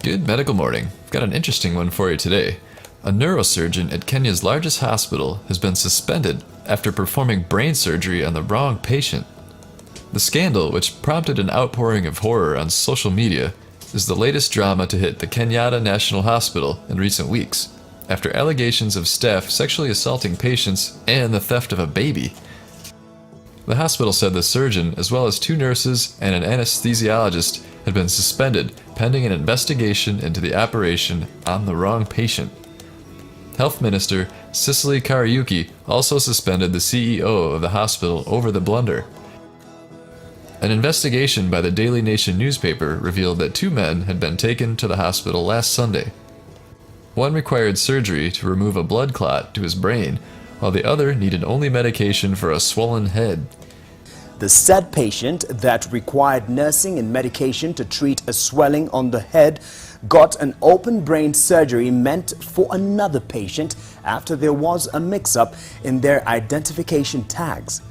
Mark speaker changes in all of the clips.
Speaker 1: Good medical morning. I've got an interesting one for you today. A neurosurgeon at Kenya's largest hospital has been suspended after performing brain surgery on the wrong patient. The scandal, which prompted an outpouring of horror on social media, is the latest drama to hit the Kenyatta National Hospital in recent weeks, after allegations of staff sexually assaulting patients and the theft of a baby. The hospital said the surgeon, as well as 2 nurses and an anesthesiologist, had been suspended pending an investigation into the operation on the wrong patient. Health Minister Cicely Kariuki also suspended the CEO of the hospital over the blunder. An investigation by the Daily Nation newspaper revealed that 2 men had been taken to the hospital last Sunday. One required surgery to remove a blood clot to his brain, while the other needed only medication for a swollen head.
Speaker 2: The said patient that required nursing and medication to treat a swelling on the head got an open brain surgery meant for another patient after there was a mix-up in their identification tags.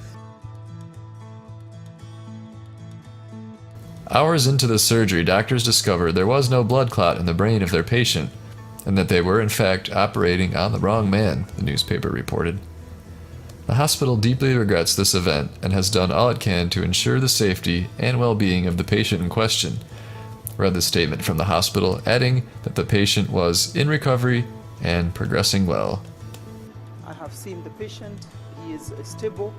Speaker 1: Hours into the surgery, doctors discovered there was no blood clot in the brain of their patient, and that they were in fact operating on the wrong man, the newspaper reported. The hospital deeply regrets this event and has done all it can to ensure the safety and well-being of the patient in question, read the statement from the hospital, adding that the patient was in recovery and progressing well.
Speaker 3: I have seen the patient. He is stable.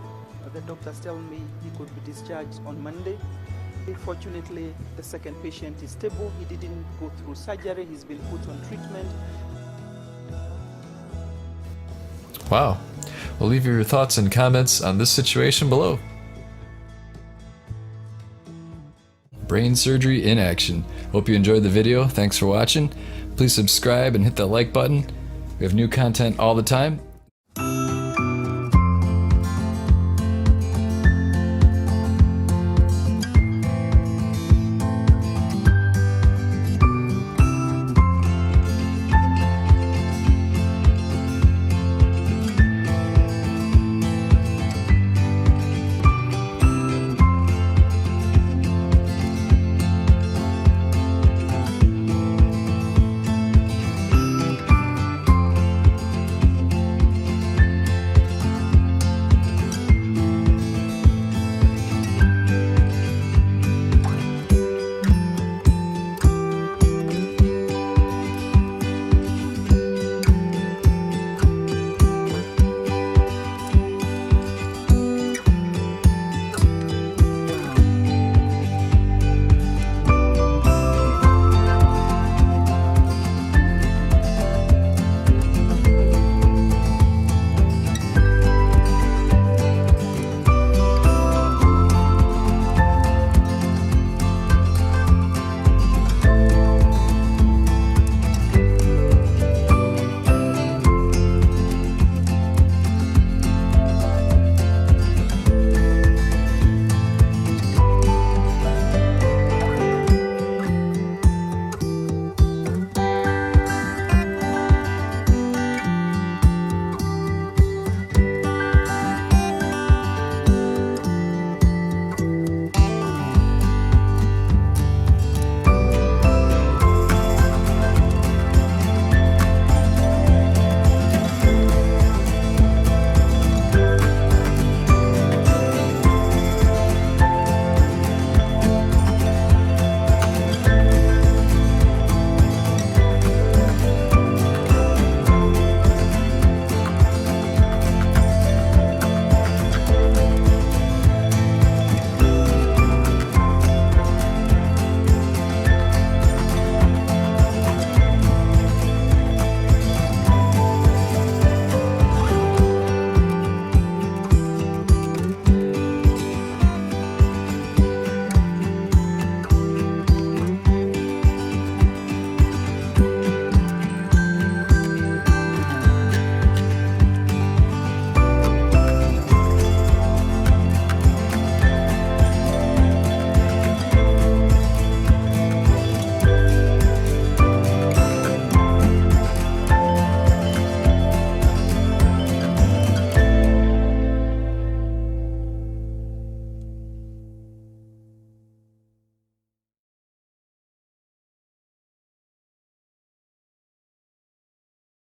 Speaker 3: The doctors tell me he could be discharged on Monday. Fortunately, the second patient is stable. He didn't go through surgery. He's been put on treatment.
Speaker 1: Wow. Well, leave your thoughts and comments on this situation below. Brain surgery in action. Hope you enjoyed the video. Thanks for watching. Please subscribe and hit that like button. We have new content all the time.